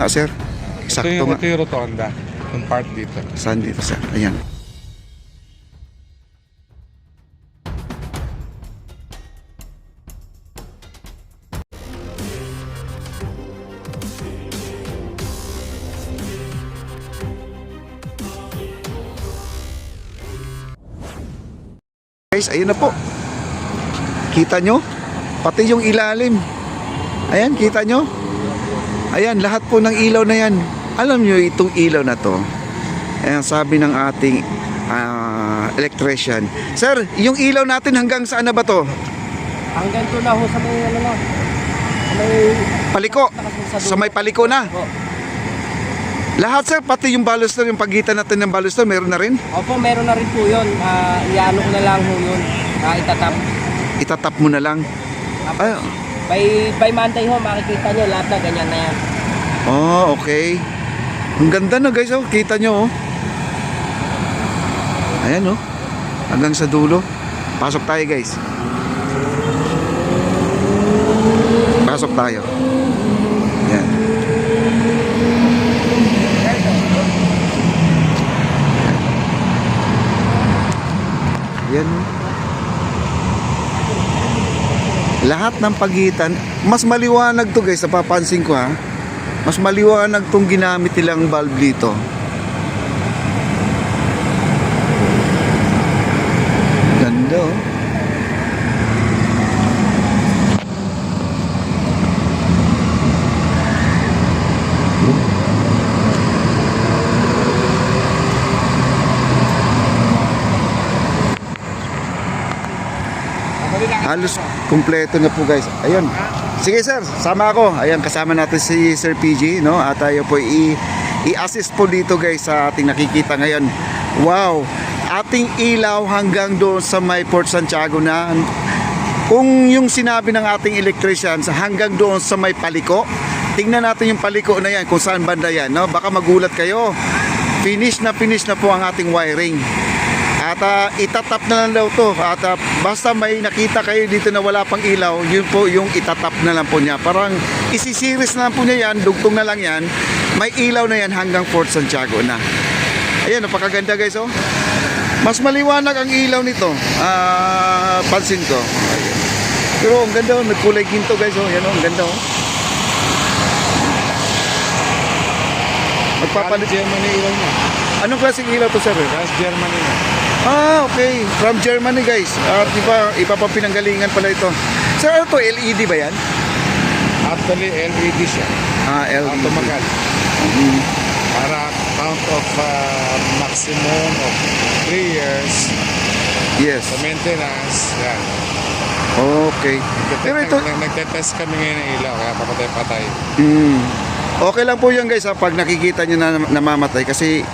nga sir. Ito Sakto nga. yung rotonda. Yung part dito. Saan dito sir? Ayan. Guys, ayun na po. Kita nyo? Pati yung ilalim. Ayan, kita nyo? Ayan, lahat po ng ilaw na yan. Alam nyo, itong ilaw na to, ayan, sabi ng ating electrician. Sir, yung ilaw natin hanggang saan na ba to? Hanggang doon na ho sa may ano na. Sa may Paliko. Sa may paliko na. Opo. Lahat sir, pati yung baluster, yung pagitan natin ng baluster, meron na rin? Opo, meron na rin po yun. Iano ko na lang ho yun. Itatap. Itatap mo na lang. Ay, By Monday ho, makikita nyo lahat na ganyan na yan. oh, okay. Ang ganda na guys, oh. Kita nyo, oh. Ayan, oh. Hanggang sa dulo. Pasok tayo, guys. Pasok tayo. Ayan. Ayan, oh. Lahat ng pagitan, mas maliwanag to guys, napapansin ko ha. Mas maliwanag tong ginamit nilang bulb dito. Ganda oh. Halos kumpleto na po guys. Ayun. Sige sir, sama ako. Ayan, kasama natin si Sir PG, no? At tayo po i-assist po dito guys sa ating nakikita ngayon. Wow! Ating ilaw hanggang doon sa may Port Santiago na. Kung yung sinabi ng ating electrician sa hanggang doon sa may paliko, tingnan natin yung paliko na yan, kung saan banda yan, no? Baka magulat kayo. Finish na po ang ating wiring. At itatap na lang daw to. At basta may nakita kayo dito na wala pang ilaw, yun po yung itatap na lang po niya. Parang isisiris na lang po niya yan, dugtong na lang yan. May ilaw na yan hanggang Port Santiago na. Ayan, napakaganda guys, oh. Mas maliwanag ang ilaw nito. Pansin ko. Ayan. Pero ang ganda, oh. Nagkulay ginto guys, oh. Yan, oh. Ang ganda, oh. Magpapalit. Germany ilaw niya. Anong klaseng ilaw to sir? Gas Germany na. Okay. From Germany guys. At iba pa pinanggalingan pala ito. Sir, ano to? LED ba yan? Actually, LED siya. LED. Automagal. Para count of maximum of 3 years. Yes. Sa maintenance. Yan. Okay. Pero ito, Nagtetest kami ngayon ng ilaw. Kaya papatay-patay. okay lang po yan guys ha, pag nakikita nyo na namamatay kasi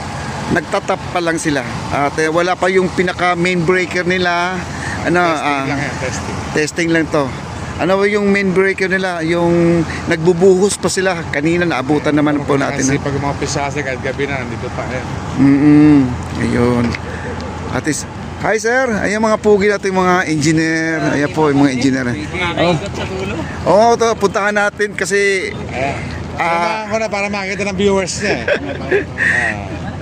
nagtatap pa lang sila. At wala pa yung pinaka main breaker nila. Ano, Testing lang yan. Testing. testing lang to. Ano ba yung main breaker nila? Yung nagbubuhos pa sila. Kanina naabutan naman po natin. Kasi pag mga pisase kahit gabi na, nandito pa yan. Ayun. At is, hi sir, ayan mga pugi natin mga engineer. Ayan po yung mga engineer. Nakakaikot sa dulo. Oo, to puntahan natin kasi Samahan ko na para makita ng viewers niya.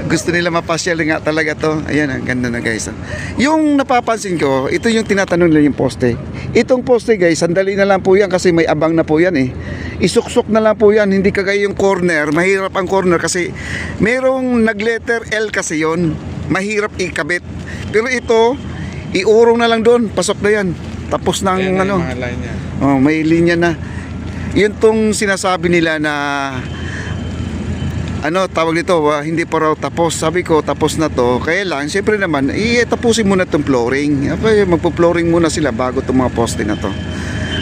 gusto nila mapasyal nga talaga to. Ayan, ang ganda na guys. Yung napapansin ko, ito yung tinatanong nila yung poste. Itong poste guys, sandali na lang po yan kasi may abang na po yan eh. Isuksok na lang po yan, hindi kagaya yung corner. Mahirap ang corner kasi merong nag-letter L kasi yon. Mahirap ikabit. Pero ito, iurong na lang doon, pasok na yan. Tapos ng Ayan ano. yung mga line niya. Oh, may linya na. Yun tong sinasabi nila na ano tawag dito, hindi pa raw tapos. Sabi ko tapos na to. Kaya lang siyempre naman tapusin muna tong flooring. Magpo-flooring muna sila bago tong mga poste na to.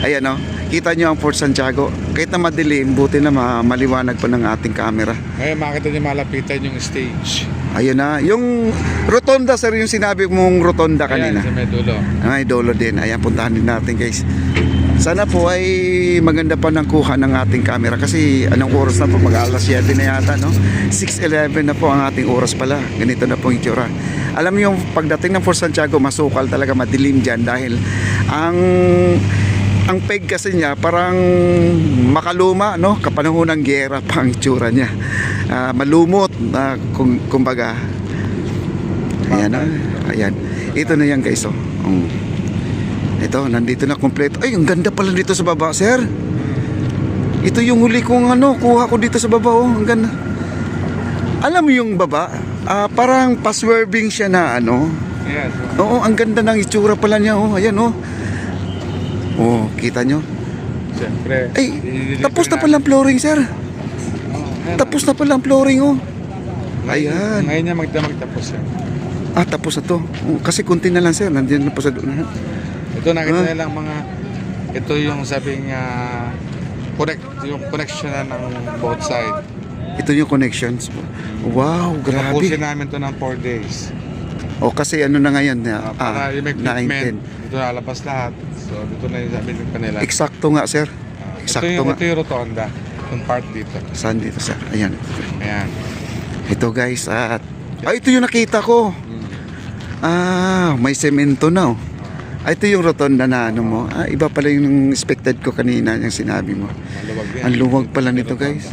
Ayan oh. Kita nyo ang Port Santiago. Kahit na madilim, buti na maliwanag pa ng ating camera. Ngayon makita niyo malapitan yung stage. Ayun na. Yung rotonda sir, yung sinabi mong rotonda kanina. Ayan, sa may dulo. Ay, dolo din. Ayan, puntahan din natin guys. Sana po ay maganda pa ng kuha ng ating camera kasi anong oras na po? Mag-alas 7 na yata, no? 6:11 na po ang ating oras pala. Ganito na po yung itsura. Alam niyo yung pagdating ng Port Santiago, masukal talaga, madilim dyan dahil ang ang peg kasi niya parang makaluma, no? Kapanahon ng giyera pa ang itsura niya. Malumot, kumbaga. Ayan, ayan. Ito na yan guys, oh. Ito, nandito na kompleto. Ay, ang ganda pala dito sa baba, sir. Ito yung huli kong kuha ko dito sa baba, oh. Ang ganda. Alam mo yung baba, parang paswerving siya na Yes. Oo, ang ganda ng itsura pala niya, oh. Ayan, oh. Oh, kita nyo? Siyempre. Ay, tapos na pala ang flooring, sir. Tapos na pala ang flooring, oh. Ayan. Ngayon niya magtapos yan. Tapos na to. Oh, kasi kunti na lang, sir. Nandiyan na po sa doon. Ito nakita nila lang ito yung sabing yung connection na ng both side. Ito yung connections. Wow, grabe. Tapusin namin to ng 4 days. O kasi ano na ngayon, Para yung may 9, equipment, dito lalabas lahat. So dito na yung sabi ng kanila. Eksakto nga, sir. Eksakto nga. Ito yung rotonda. Yung part dito. Saan dito, sir? Ayan. Ayan. Ito guys, ito yung nakita ko. May semento na, oh. Ito yung rotonda na mo. Iba pala yung expected ko kanina yung sinabi mo. Maluwag yan. Ang luwag pala nito, guys.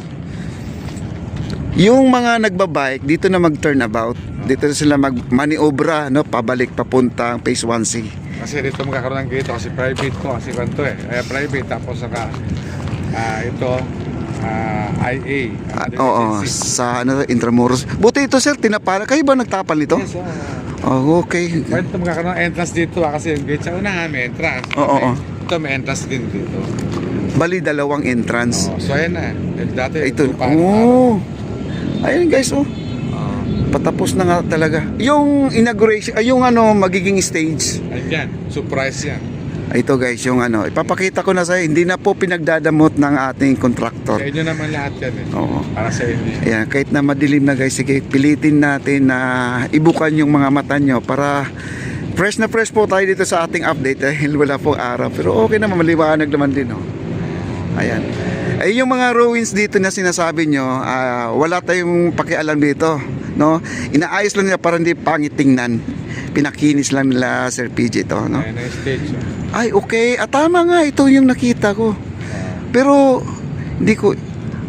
Yung mga nagbabike, dito na mag-turnabout. Dito na sila mag-maniobra, no? Pabalik, papunta ang Phase 1C. Kasi dito magkakaroon ng gate kasi private ko kasi kanto private tapos saka ito IA. Oo, sa Intramuros. Buti ito, sir, tinapala. Kayo ba nagtapal nito? Yes, Okay. Pwede ito magkakaroon ng entrance dito kasi yung gate sa unahan may entrance. Oo. Ito may entrance din dito. Bali, dalawang entrance. So ayan na. Dati Ito. lupa, Ayun guys, oh. Patapos na nga talaga. Yung inauguration, yung magiging stage. Ayan, surprise yan. Ito guys, yung ipapakita ko na sa hindi na po pinagdadamot ng ating Sa kontraktor. inyo naman lahat yan Oo. Para sa inyo. Ayan, kahit na madilim na guys, sige, pilitin natin na ibukan yung mga mata nyo para fresh na fresh po tayo dito sa ating update dahil wala pong araw. Pero okay naman, maliwanag naman din, oh. Ayan. Ay, yung mga ruins dito na sinasabi nyo, wala tayong pakialam dito, no? Inaayos lang nila para hindi pangit tingnan. Pinakinis lang nila Sir PJ to, no? Ayan na yung stage. Ay, okay. Tama nga, ito yung nakita ko. Pero, hindi ko...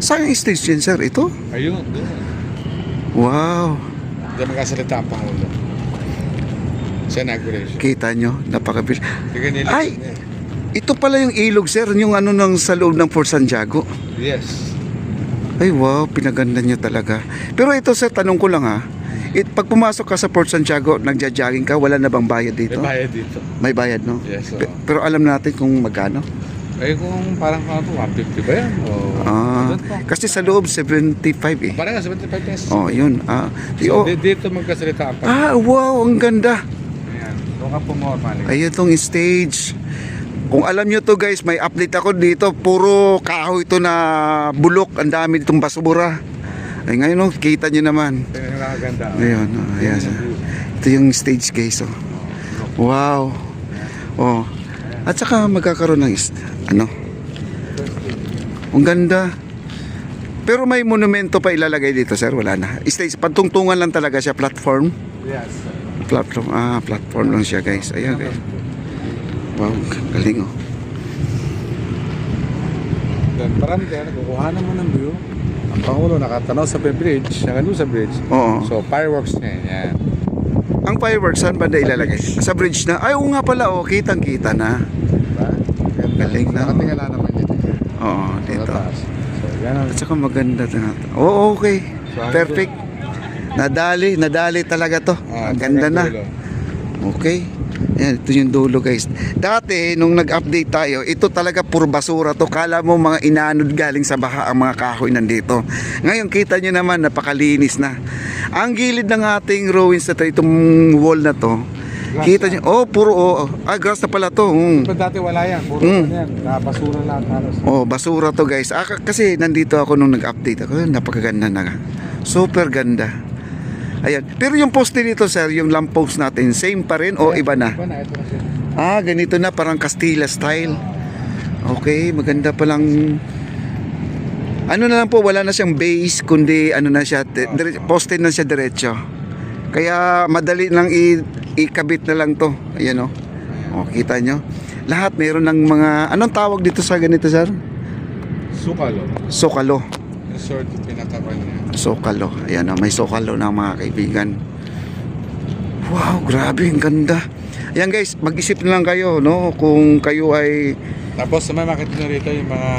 Saan yung stage yun, sir? Ito? Ayun, doon. Wow. Diyan magkasalita ang Pangulo. Sa inauguration. Kita nyo, napakabil. Sige nila. Ay! Ito pala yung ilog, sir. Yung nang sa loob ng Fort Santiago. Yes. Ay, wow. Pinaganda nyo talaga. Pero ito, sir, tanong ko lang, pag pumasok ka sa Fort Santiago, nagja-jogging ka, wala na bang bayad dito? May bayad dito. May bayad, no? Yes, oo. Pero alam natin kung magkano? Kung parang 150 ba yan? Doon po. Kasi sa loob, 75 eh. Parang 75 pesos. Oh, yun. So, dito magkasalita ang Pangulo. Wow, ang ganda. Ayan. Doon ka pumormali. Ayun tong stage. Kung alam nyo to guys, may update ako dito. Puro kahoy ito na bulok. Ang dami ditong basura. Ay ngayon, kita nyo naman. Ito yung nakaganda. Ayun, ayan. Ito yung stage guys. Wow. Oh. At saka magkakaroon ng ang ganda. Pero may monumento pa ilalagay dito, sir. Wala na. Stage, pantungtungan lang talaga siya. Platform. Yes. Platform lang siya guys. Ayan guys. Wow, galing, oh. Then marami kaya nakukuha naman ng view. Ang Pangulo nakatanaw sa bridge, nakano sa bridge. Oo. So fireworks niya, yan. Ang fireworks, saan banda ilalagay? Sa bridge na? Ay, oo nga pala, oh. Kitang-kita na. Diba? Galing na. Nakatingala naman dito. Oo, dito. Mataas. So yan ang At saka maganda na. Oo, okay. Perfect. Nadali talaga to. Ang ganda na. Okay. Ayan, ito yung dulo guys. Dati, nung nag-update tayo, ito talaga puro basura to. Kala mo mga inanod galing sa baha ang mga kahoy nandito. Ngayon, kita nyo naman, napakalinis na. Ang gilid ng ating ruins na to, itong wall na to, Grass kita nyo, puro, grass na pala to. Pero dati wala yan, puro yan. Basura lahat halos. Basura to guys. Kasi nandito ako nung nag-update ako, napakaganda na. Super ganda. Ayan. Pero yung poste dito, sir, yung lamppost natin, same pa rin o iba na? Iba na, ito na siya. Ganito na, parang Castilla style. Okay, maganda palang. Ano na lang po, wala na siyang base, kundi na siya, poste na siya diretso. Kaya madali lang ikabit na lang to. Ayan, oh. Kita nyo. lahat meron ng mga, anong tawag dito sa ganito, sir? Sukalo. Sokalo. Yung sort of pinakakuan niya. Sokalo. Ayan o, may sokalo na mga kaibigan. Wow, grabe, ang ganda. Ayan guys, mag-isip na lang kayo, no? Kung kayo ay... Tapos may makita nyo rito yung mga,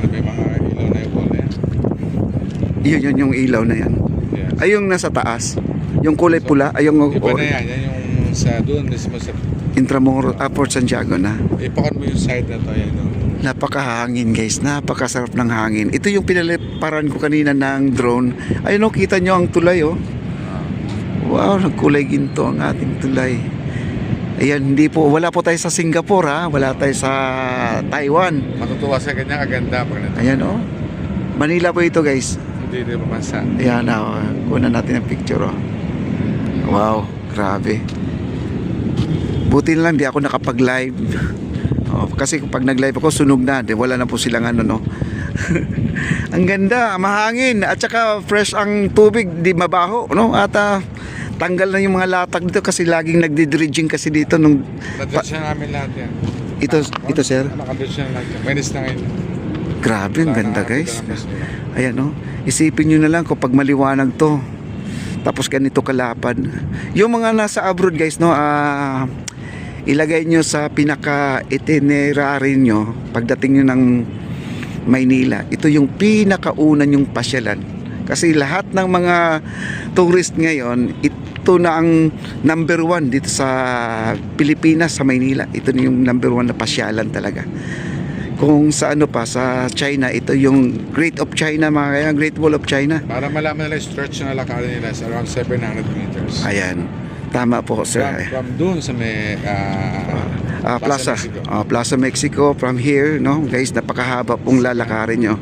may mga ilaw na yung wall na yan. Yun yung ilaw na yan. Yes. Ay, yung nasa taas. Yung kulay pula, ay yung Iba na yan. Yan yung sa doon mismo sa... Intramuros, Port Santiago na. Ipakan mo yung side na to. Yan yung... Napakahangin guys, napakasarap ng hangin. Ito yung pinaliparan ko kanina ng drone. Ayun o, kita nyo ang tulay oh. Wow, nagkulay ginto ang ating tulay. Ayan, wala po tayo sa Singapore ha, wala tayo sa Taiwan. Matutuwa sa kanya, kaganda. Ayan oh. Manila po ito guys. Hindi rin mamansa. Ayan oh, kunan natin ang picture oh. Wow, grabe. Buti na lang di ako nakapag-live. Oh, kasi pag nag-live ako sunog na, wala na po silang ano no. Ang ganda, mahangin at saka fresh ang tubig, di mabaho no. At tanggal na yung mga latag dito kasi laging nagdi-dredging kasi dito nung Nakadredge na namin lahat yan. ito sir. Nakadredge na lahat yan. Minus na ngayon. Grabe, ang ganda guys. Nakakita na pas nila. Ayan no. Isipin nyo na lang kung pag maliwanag to. Tapos ganito kalapad. Yung mga nasa abroad guys no, ilagay nyo sa pinaka itinerary nyo pagdating nyo ng Maynila. Ito yung pinakauna yung pasyalan. Kasi lahat ng mga tourist ngayon, ito na ang number 1 dito sa Pilipinas, sa Maynila. Ito na yung number 1 na pasyalan talaga. Kung sa ano pa, sa China, ito yung Great of China, mga kaya, Great Wall of China. Para malaman nila yung stretch na lakaran nila is around 700 meters. Ayan. Tama po, sir. From doon sa may Plaza Mexico. Plaza Mexico from here, no? Guys, napakahaba pong lalakarin nyo.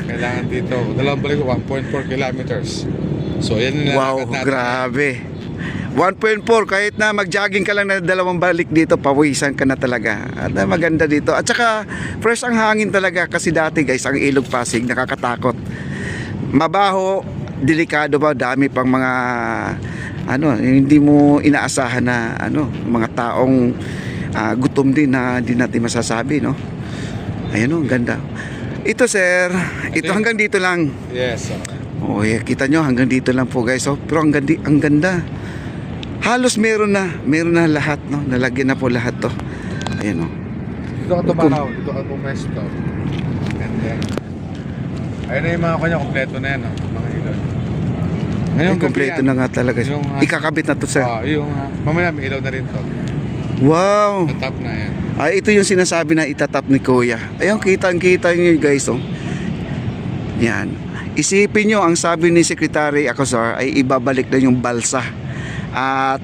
Kailangan dito, dalawang balik 1.4 kilometers. So, yan yung Wow, nalakad natin. grabe. 1.4, kahit na mag-jogging ka lang na dalawang balik dito, pawisan ka na talaga. At maganda dito. At saka, fresh ang hangin talaga kasi dati guys, ang Ilog Pasig, nakakatakot. Mabaho, delikado ba, dami pang mga hindi mo inaasahan na mga taong gutom din na hindi natin masasabi, no? Ayun, ang ganda. Ito sir, ito hanggang dito lang. Yes. Oh, kita nyo, hanggang dito lang po guys. Oh. Pero ang ganda. Halos meron na lahat, no? Nalagyan na po lahat to. Ayan, oh. Dito ka tumakaw, dito ka pumesto. And then, ayun na yung mga kanya, kompleto na yan, no? Mga ilaw. Ay, kompleto na nga talaga. Ikakabit na to sir. Mamaya may ilaw na rin to. Wow. Sa top na yan. Ay, ito yung sinasabi na itatap ni Kuya. Ayun, kitang-kita nyo guys, oh. Yan. Isipin nyo, ang sabi ni Secretary Acosar ay ibabalik na yung balsa. At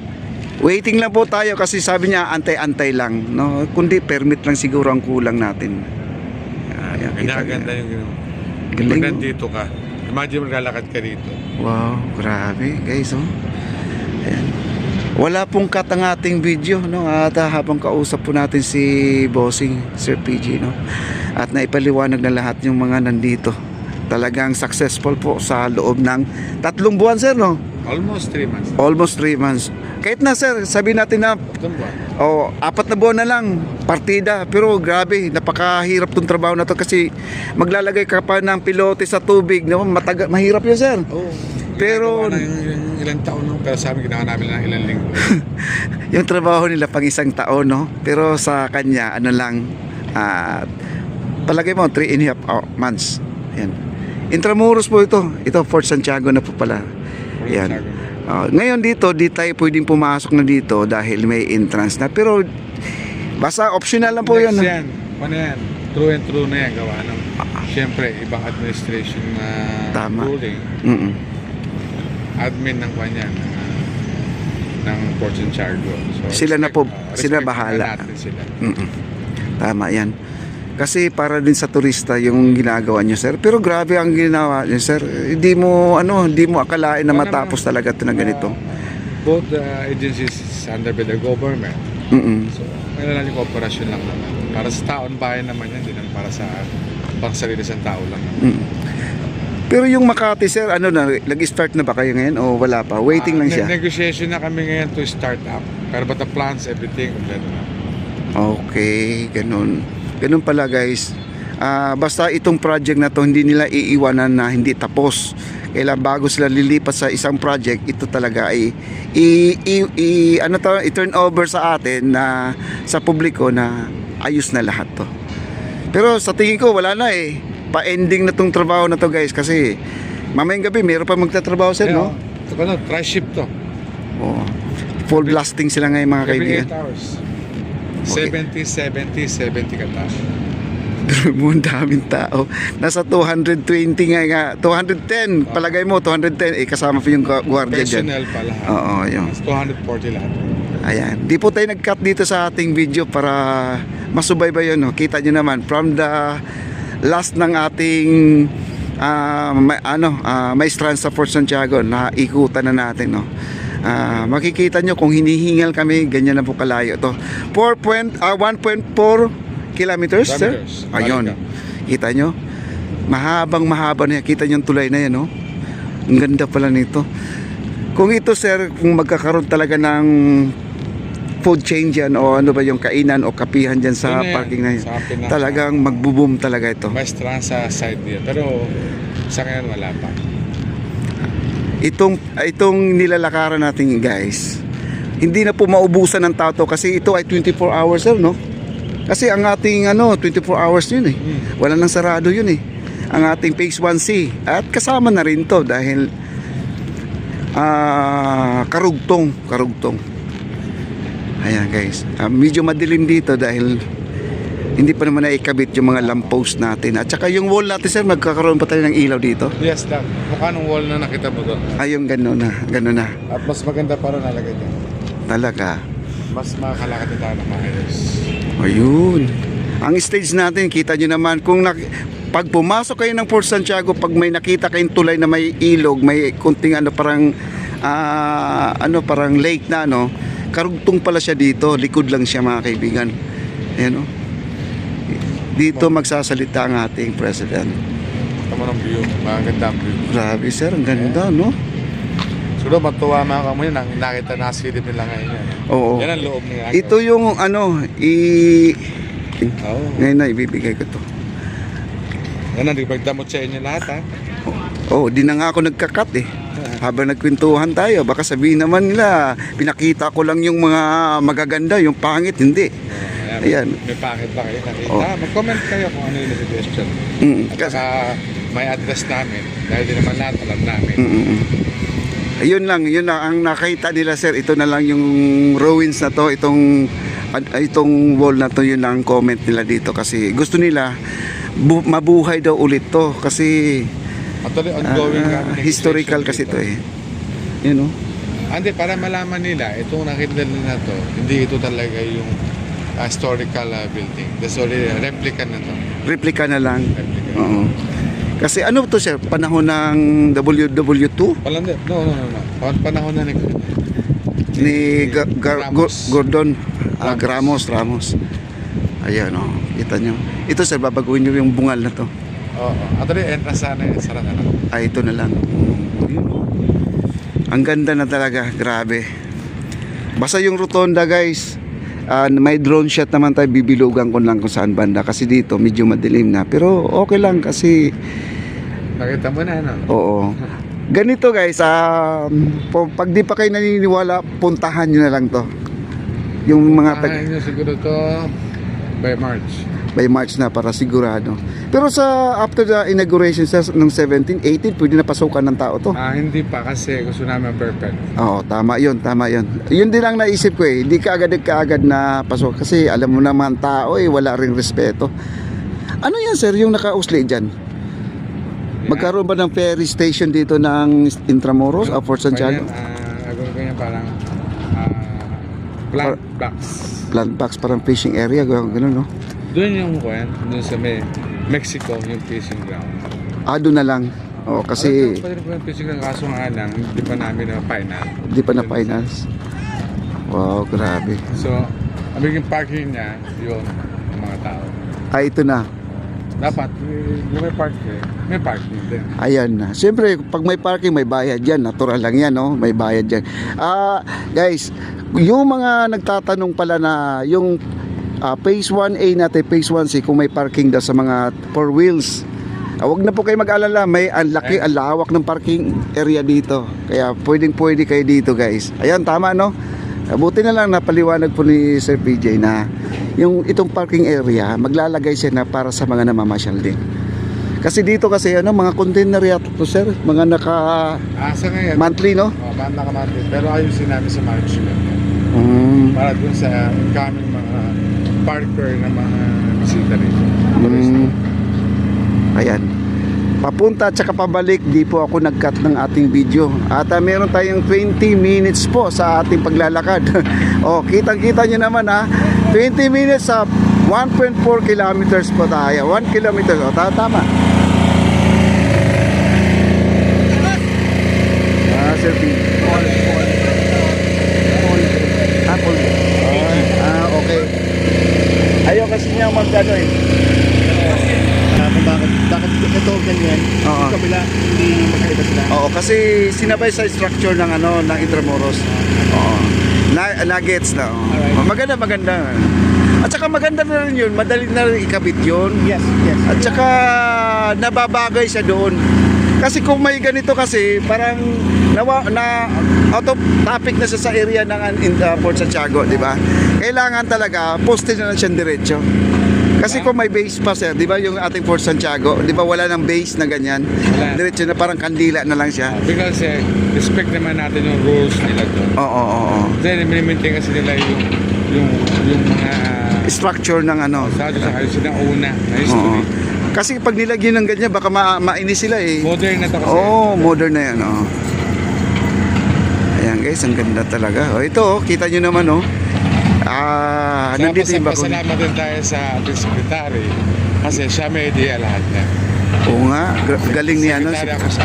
waiting lang po tayo kasi sabi niya antay-antay lang, no? Kundi permit lang siguro ang kulang natin. Ayan, kita Ganda nyo. yung gano'n. Galing, Pag oh. nandito ka, imagine maglalakad ka dito. Wow, grabe guys, oh. Ayan. Wala pong cut ang ating video, no? At habang kausap po natin si Bossing, Sir PG, no? At naipaliwanag na lahat yung mga nandito. Talagang successful po sa loob ng 3 buwan, sir, no? Almost 3 months. Almost 3 months. Kahit na, sir, sabihin natin na 3 buwan. 4 na buwan na lang partida, pero grabe, napakahirap tong trabaho na to kasi maglalagay ka pa ng pilote sa tubig, no? Mahirap yun, sir. Oh, Pero yung ilang taon nung, pero sa amin ginawa namin lang ilang linggo. yung trabaho nila pang 1 taon, no? Pero sa kanya, palagay mo 3.5 months. Yan. Intramuros po ito. Ito Fort Santiago na po pala. Yan. Ngayon dito, di tayo pwedeng pumasok na dito dahil may entrance na. Pero basta optional lang po yan. Yan. Ano yan? True and true na yan gawa ng siyempre ibang administration na Tama. ruling. Admin ng kanya ng Port Santiago. So, Sila na po, sila respect bahala. natin sila. Tama yan. Kasi para din sa turista yung ginagawa nyo, sir. Pero grabe ang ginawa nyo, sir. Hindi mo akalain na matapos talaga ito na ganito. Both agencies is under by the government. So, kailangan yung cooperation lang naman. Para sa taon bayan naman yan, hindi lang para sa sarili sa tao lang. Pero yung Makati, sir, nag-start na ba kayo ngayon o wala pa? Waiting lang siya. Negotiation na kami ngayon to start up. Pero but the plans, everything, kompleto na. Okay, ganun. Ganun pala guys. Basta itong project na to hindi nila iiwanan na hindi tapos. Kailan bago sila lilipat sa isang project, ito talaga ay i-turn over sa atin na sa publiko na ayos na lahat to. Pero sa tingin ko wala na eh. Pa-ending na tong trabaho na to guys kasi mamayang gabi meron pa magtatrabaho sir, no? Ano, tri-shift to. Oh. Full blasting sila ngayon mga Every kaibigan. 8 hours. Okay. 70 ka tao. Mo ang daming tao. Nasa 220 nga, 210. Palagay mo 210 eh kasama pa yung guardia diyan. Personnel pa lahat. Oo, yun. Mas 240 lahat. Ayan. Di po tayo nag-cut dito sa ating video para masubaybay yun. No? Kita nyo naman from the last ng ating Maestranza sa Fort Santiago na ikutan na natin. No? Makikita nyo kung hinihingal kami, ganyan na po kalayo to. 1.4 kilometers, sir? Ayun. Kita nyo? Mahaba na yan. Kita nyo yung tulay na yan, no? Ang ganda pala nito. Kung ito, sir, kung magkakaroon talaga ng food chain dyan o ano ba yung kainan o kapihan dyan sa Yun na yan, parking na yun, sa pinaka- talagang magbo-boom talaga ito. Maestranza side niya. Pero sa ngayon wala pa. Itong nilalakaran natin, guys, hindi na po maubusan ng tao to kasi ito ay 24 hours, sir, no? Kasi ang ating 24 hours yun eh. Wala nang sarado yun eh. Ang ating phase 1C. At kasama na rin to dahil karugtong. Ayan guys. Medyo madilim dito dahil hindi pa naman naikabit yung mga lamppost natin. At saka yung wall natin, sir, magkakaroon pa tayo ng ilaw dito. Yes lang. Mukha ng wall na nakita mo doon. Yung gano'n na. At mas maganda pa rin nalagay niya. Talaga. Mas makakalakad na tayo ng maayos. Ayun. Ang stage natin, kita nyo naman, pag pumasok kayo ng Fort Santiago, pag may nakita kayong tulay na may ilog, may kunting parang lake na karugtong pala siya dito, likod lang siya mga kaibigan. Ayan o. Dito magsasalita ang ating president. Tama ng view. Maganda ang view. Grabe sir, ang ganda no? Siguro matuwa mga kamunin nang nakita na silip nila ngayon yan. Oo. Yan ang loob niya. Ito yung Oo. ngayon na ibibigay ko to. Yan ang ipagdamot sa inyo lahat ha. Oh, di na nga ako nagkakat eh. Habang nagkwentuhan tayo, baka sabihin naman nila, pinakita ko lang yung mga magaganda, yung pangit, hindi. Ayan. May pangit ba kayo nakita? Oh. Mag-comment kayo kung ano yung suggestion. At saka may address namin. Dahil di naman lahat alam namin. Yun lang ang nakita nila sir. Ito na lang yung ruins na to, itong wall na to, yun lang ang comment nila dito kasi gusto nila mabuhay daw ulit to kasi Actually, ongoing historical kasi ito eh. Yun o. Hindi, para malaman nila, itong nakita nila to, hindi ito talaga yung historical building. That's only replica na to. Replica na lang. Replica. Oo. Kasi ano to sir? Panahon ng WW2? Palandi. No. Panahon na Ni Ramos. Gordon Ramos. Ayan o. Kita nyo. Ito sir, babaguhin nyo yung bungal na to. Oo. Actually, entrance sana eh. Sarap na lang. Ito na lang. Yun, oh. Ang ganda na talaga, grabe. Basta yung rotonda guys, may drone shot naman tayo, bibilugan ko lang kung saan banda kasi dito medyo madilim na. Pero okay lang kasi Nakita mo na, ano? oo. Ganito guys, pag di pa kayo naniniwala, puntahan nyo na lang to. Yung mga nyo siguro to by March. by March na para sigurado. Pero sa after the inauguration sa ng 17, 18, pwede na pasukan ng tao to. Hindi pa kasi gusto namin perfect. Oo, tama yun. Yun din ang naisip ko eh. Hindi kaagad na pasok. Kasi alam mo naman tao eh, wala ring respeto. Ano yan sir, yung nakausli dyan? Magkaroon ba ng ferry station dito ng Intramuros o Fort Santiago? Agawin ko yan parang plant box. Plant box, parang fishing area, gano'n no? Doon yung doon sa Mexico, yung fishing ground. Doon na lang. Oo, kasi Pwede po yung fishing ground, kaso nga lang, hindi pa namin na-final. di pa na finance. Wow, grabe. So, ang biging parking niya, yun, ang mga tao. Ito na. Dapat, yung may parking din. Ayan na. Siyempre, pag may parking, may bayad yan. Natural lang yan, no? May bayad yan. Guys, yung mga nagtatanong pala na yung phase 1A natin, phase 1C kung may parking daw sa mga 4 wheels. Huwag na po kayo mag-alala, may ang laki, ang lawak ng parking area dito. Kaya pwede kayo dito guys. Ayan, tama no? Buti na lang napaliwanag po ni Sir PJ na itong parking area, maglalagay siya na para sa mga namamasyal din. Kasi dito kasi mga container yata to sir, mga naka Sa ngayon, monthly no? baan nakamonthly. Pero ayun sinabi sa management. Para dun sa incoming mga parker na mga bisita rito. Ayan. Papunta at saka pabalik, di po ako nag-cut ng ating video. At meron tayong 20 minutes po sa ating paglalakad. Kitang-kita nyo naman 20 minutes sa 1.4 kilometers po tayo. 1 kilometers. Tama. Sir P. Okay. Ayaw kasi niya magkano Bakit ito ganyan? Oo. Yung kabila, hindi magkaiba sila. Oo, kasi sinabay sa structure ng ng Intramuros. Oo. Nuggets na. Oo. Maganda. At saka maganda na rin yun, madali na rin ikabit yun. Yes. At saka nababagay siya doon. Kasi kung may ganito kasi, parang out of topic na siya sa area ng Port Santiago, di ba? Kailangan talaga, poste na lang siyang diretso. Kasi kung may base pa sir, di ba yung ating Port Santiago, di ba wala ng base na ganyan? Wala. Diretso na parang kandila na lang siya. Because respect naman natin yung rules nila doon. Oo. Then, minimaintain kasi nila yung mga Structure ng sa ayos na una na Oo. history. Kasi pag nilagyan ng ganyan, baka mainis sila eh. Modern na to kasi. Modern na yan. Ayan guys, ang ganda talaga. Ito, kita nyo naman nandito yung bakun. Pasalamat din tayo sa ating secretary kasi siya may idea lahat niya. Oo nga, galing niya. Secretary ako sa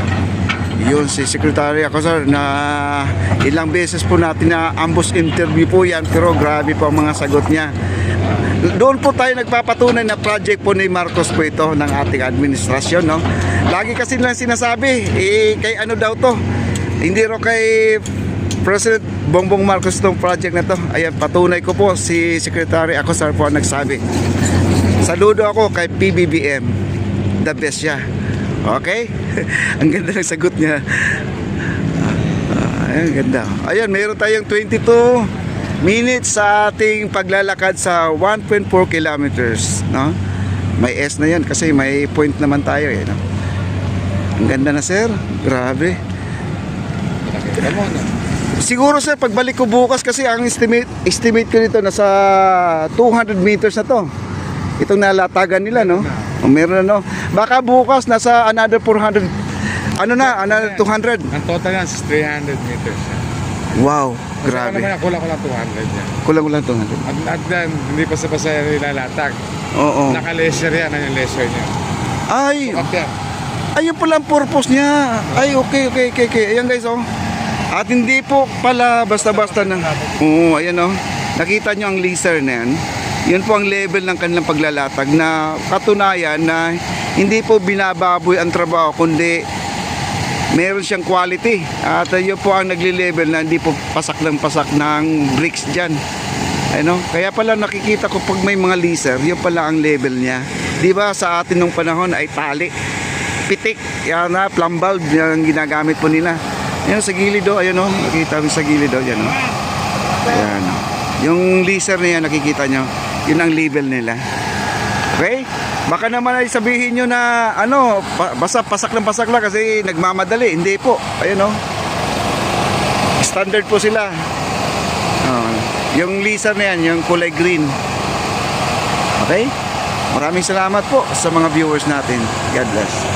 Yun, si Secretary ako sir, na ilang beses po natin na ambush interview po yan, pero grabe po ang mga sagot niya. Doon po tayo nagpapatunay na project po ni Marcos po ito ng ating administrasyon, no? Lagi kasi nilang sinasabi, kay daw to? Hindi ro kay President Bongbong Marcos tong project na to. Ayan, patunay ko po, si Secretary ako sir po ang nagsabi. Saludo ako kay PBBM. The best siya. Okay? Ang ganda ng sagot niya. Ayan, ganda. Ayan, meron tayong 22 minutes sa ating paglalakad sa 1.4 kilometers, no? May S na yan kasi may point naman tayo no? Ang ganda na sir. Grabe. Siguro sir, pagbalik ko bukas kasi ang estimate ko dito nasa 200 meters na to. Itong nalatagan nila, no? Meron na, no? Baka bukas nasa another 400. Another 200. Ang total yan is 300 meters. Wow, Grabe. grabe. Kulang 200 yan. Kulang 200. At then, hindi pa sa nilalatag. Oo. Naka-laser yan. Ano yung laser niya? Ay, At yan. ayun pala ang purpose niya. Ay, okay. Ayan guys, At hindi po pala basta-basta na. Oo, ayan Nakita nyo ang laser na yan. Yun po ang level ng kanilang paglalatag na katunayan na hindi po binababoy ang trabaho kundi meron siyang quality. At yun po ang nagli-level na hindi po pasak ng bricks dyan. Kaya pala nakikita ko pag may mga laser, yun pala ang level niya. Di ba sa atin nung panahon ay tali, pitik, yan plumb bulb, yan ang ginagamit po nila. Yan sa gilid ayun nakikita mo sa gilid yan Ayan. Yung laser na yan nakikita nyo, yun ang level nila. Okay? Baka naman ay sabihin nyo na basta pasak lang kasi nagmamadali. Hindi po. Ayun standard po sila. Yung laser na yan, yung kulay green. Okay? Maraming salamat po sa mga viewers natin. God bless.